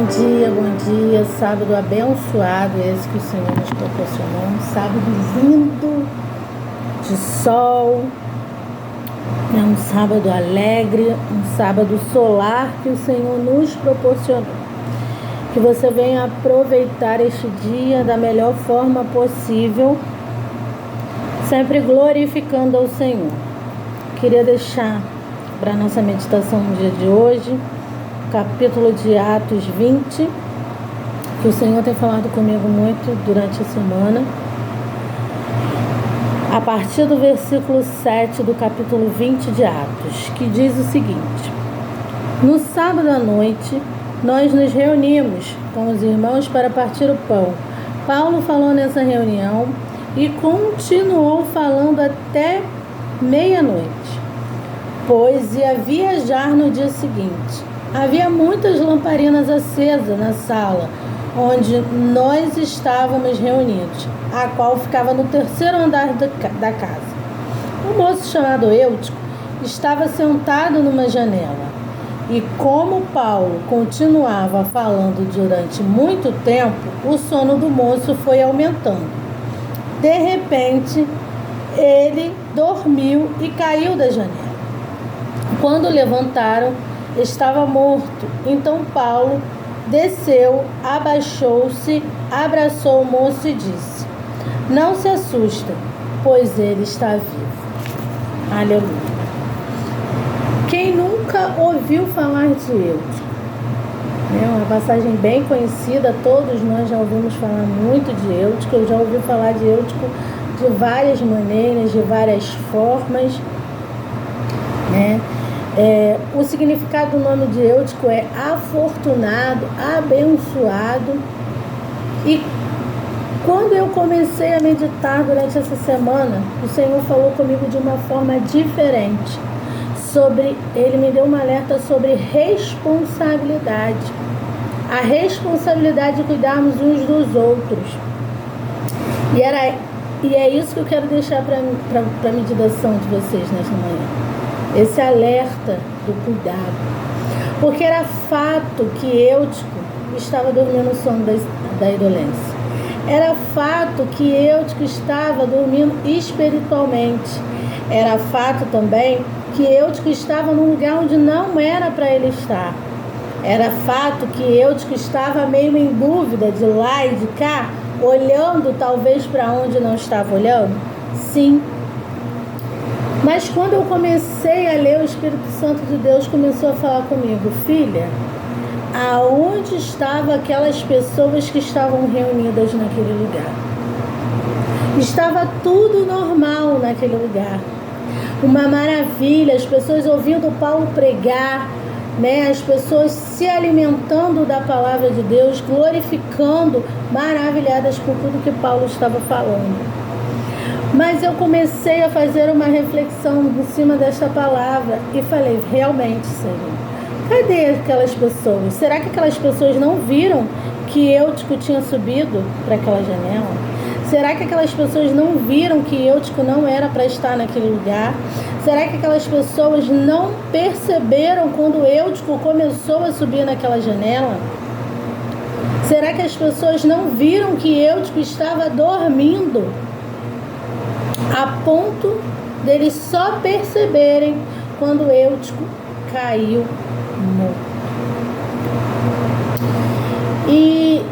Bom dia, sábado abençoado esse que o Senhor nos proporcionou, um sábado lindo, de sol, um sábado alegre, um sábado solar que o Senhor nos proporcionou. Que você venha aproveitar este dia da melhor forma possível, sempre glorificando ao Senhor. Queria deixar para a nossa meditação no dia de hoje, capítulo de Atos 20, que o Senhor tem falado comigo muito durante a semana, a partir do versículo 7 do capítulo 20 de Atos, que diz o seguinte: no sábado à noite, nós nos reunimos com os irmãos para partir o pão. Paulo falou nessa reunião e continuou falando até meia-noite, pois ia viajar no dia seguinte. Havia muitas lamparinas acesas na sala onde nós estávamos reunidos, a qual ficava no terceiro andar da casa. Um moço chamado Eutico estava sentado numa janela, e como Paulo continuava falando durante muito tempo, o sono do moço foi aumentando. De repente, ele dormiu e caiu da janela. Quando levantaram, estava morto. Então Paulo desceu, abaixou-se, abraçou o moço e disse: não se assusta, pois ele está vivo. Aleluia. Quem nunca ouviu falar de Eutico? É uma passagem bem conhecida, todos nós já ouvimos falar muito de Eutico. Eu já ouvi falar de Eutico de várias maneiras, de várias formas, né? O significado do nome de Eutico é afortunado, abençoado. E quando eu comecei a meditar durante essa semana, o Senhor falou comigo de uma forma diferente. Ele me deu um alerta sobre responsabilidade. A responsabilidade de cuidarmos uns dos outros. E é isso que eu quero deixar para a meditação de vocês nesta manhã. Esse alerta do cuidado. Porque era fato que Eutico estava dormindo o sono da indolência. Era fato que Eutico estava dormindo espiritualmente. Era fato também que Eutico estava num lugar onde não era para ele estar. Era fato que Eutico estava meio em dúvida de lá e de cá, olhando talvez para onde não estava olhando. Sim. Mas quando eu comecei a ler, o Espírito Santo de Deus começou a falar comigo: filha, aonde estavam aquelas pessoas que estavam reunidas naquele lugar? Estava tudo normal naquele lugar. Uma maravilha, as pessoas ouvindo Paulo pregar, né? As pessoas se alimentando da palavra de Deus, glorificando, maravilhadas por tudo que Paulo estava falando. Mas eu comecei a fazer uma reflexão em cima desta palavra e falei: realmente, Senhor, cadê aquelas pessoas? Será que aquelas pessoas não viram que Eutico tinha subido para aquela janela? Será que aquelas pessoas não viram que Eutico não era para estar naquele lugar? Será que aquelas pessoas não perceberam quando Eutico começou a subir naquela janela? Será que as pessoas não viram que Eutico estava dormindo, a ponto deles só perceberem quando Eutico caiu morto? E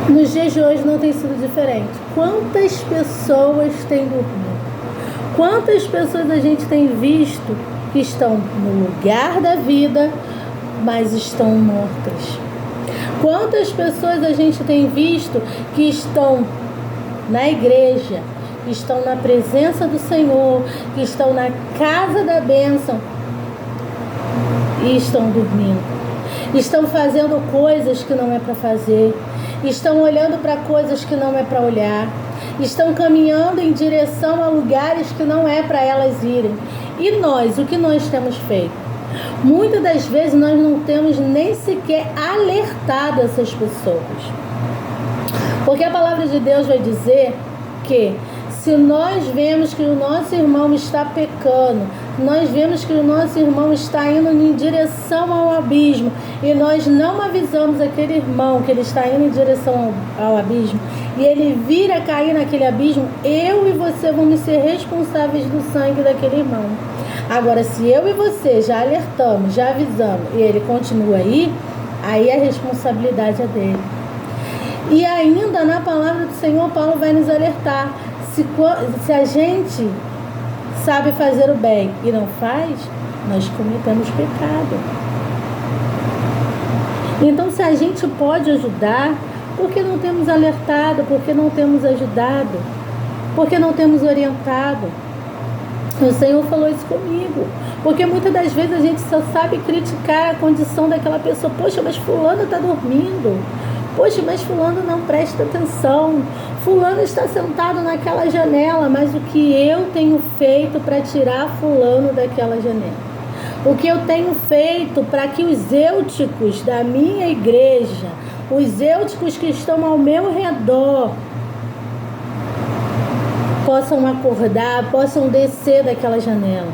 nos dias de hoje não tem sido diferente. Quantas pessoas têm dormido? Quantas pessoas a gente tem visto que estão no lugar da vida, mas estão mortas? Quantas pessoas a gente tem visto que estão na igreja, que estão na presença do Senhor, que estão na casa da bênção e estão dormindo? Estão fazendo coisas que não é para fazer, estão olhando para coisas que não é para olhar, estão caminhando em direção a lugares que não é para elas irem. E nós, o que nós temos feito? Muitas das vezes nós não temos nem sequer alertado essas pessoas. Porque a palavra de Deus vai dizer que se nós vemos que o nosso irmão está pecando, nós vemos que o nosso irmão está indo em direção ao abismo e nós não avisamos aquele irmão que ele está indo em direção ao abismo e ele vir a cair naquele abismo, eu e você vamos ser responsáveis do sangue daquele irmão. Agora, se eu e você já alertamos, já avisamos e ele continua aí a responsabilidade é dele. E ainda na palavra do Senhor, Paulo vai nos alertar, se a gente sabe fazer o bem e não faz, nós cometemos pecado. Então, se a gente pode ajudar, por que não temos alertado? Por que não temos ajudado? Por que não temos orientado? O Senhor falou isso comigo. Porque muitas das vezes a gente só sabe criticar a condição daquela pessoa. Poxa, mas fulano está dormindo. Poxa, mas fulano não presta atenção. Fulano está sentado naquela janela. Mas o que eu tenho feito para tirar fulano daquela janela? O que eu tenho feito para que os eúticos da minha igreja, os eúticos que estão ao meu redor, possam acordar, possam descer daquela janela?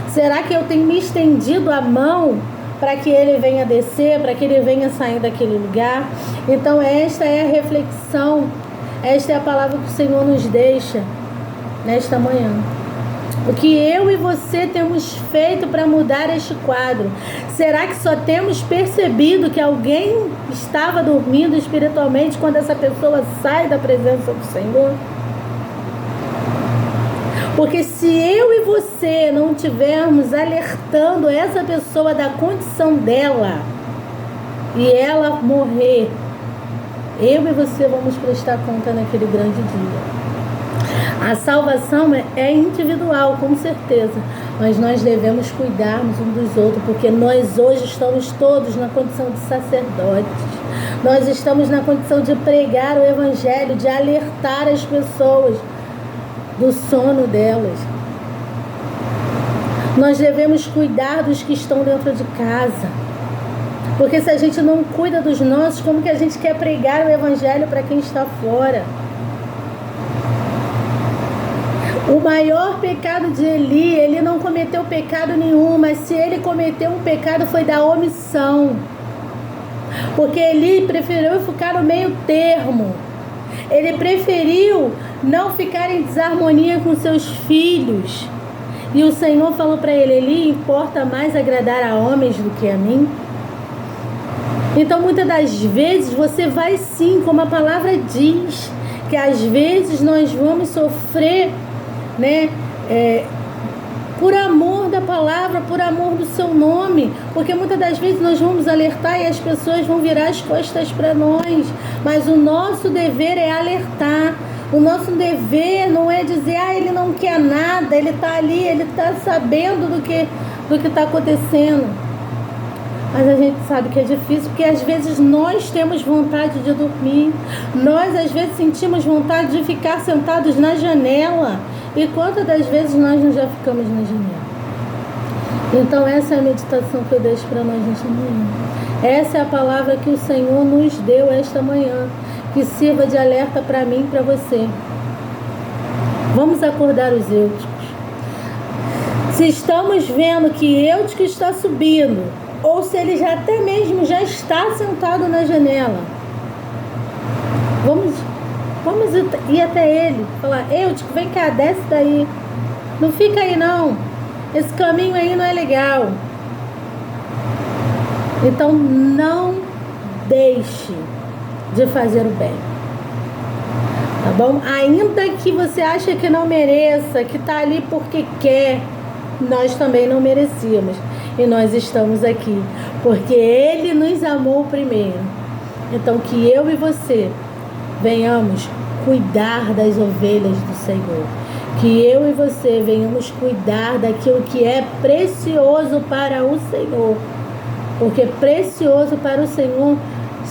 Será que eu tenho me estendido a mão para que ele venha descer, para que ele venha sair daquele lugar? Então esta é a reflexão, esta é a palavra que o Senhor nos deixa nesta manhã. O que eu e você temos feito para mudar este quadro? Será que só temos percebido que alguém estava dormindo espiritualmente quando essa pessoa sai da presença do Senhor? Porque se eu e você não estivermos alertando essa pessoa da condição dela e ela morrer, eu e você vamos prestar conta naquele grande dia. A salvação é individual, com certeza, mas nós devemos cuidarmos uns dos outros, porque nós hoje estamos todos na condição de sacerdotes. Nós estamos na condição de pregar o evangelho, de alertar as pessoas do sono delas. Nós devemos cuidar dos que estão dentro de casa, porque se a gente não cuida dos nossos, como que a gente quer pregar o evangelho para quem está fora? O maior pecado de Eli, ele não cometeu pecado nenhum, mas se ele cometeu um pecado foi da omissão, porque Eli preferiu ficar no meio termo. Ele preferiu não ficar em desarmonia com seus filhos. E o Senhor falou para ele: Eli, importa mais agradar a homens do que a mim? Então, muitas das vezes, você vai sim, como a palavra diz, que às vezes nós vamos sofrer, né? Por amor da palavra, por amor do seu nome, porque muitas das vezes nós vamos alertar e as pessoas vão virar as costas para nós, mas o nosso dever é alertar. O nosso dever não é dizer, ele não quer nada, ele está ali, ele está sabendo do que está acontecendo. Mas a gente sabe que é difícil, porque às vezes nós temos vontade de dormir, nós às vezes sentimos vontade de ficar sentados na janela. E quantas das vezes nós não já ficamos na janela? Então essa é a meditação que eu deixo para nós nesta manhã. Essa é a palavra que o Senhor nos deu esta manhã, que sirva de alerta para mim e para você. Vamos acordar os eúticos. Se estamos vendo que eútico está subindo, ou se ele já até mesmo já está sentado na janela, vamos ir até ele, falar: eútico, vem cá, desce daí, não fica aí não, esse caminho aí não é legal. Então não deixe de fazer o bem, tá bom? Ainda que você ache que não mereça, que está ali porque quer, nós também não merecíamos, e nós estamos aqui porque Ele nos amou primeiro. Então que eu e você venhamos cuidar das ovelhas do Senhor, que eu e você venhamos cuidar daquilo que é precioso para o Senhor, porque precioso para o Senhor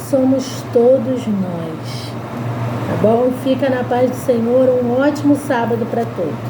somos todos nós, tá bom? Fica na paz do Senhor, um ótimo sábado para todos.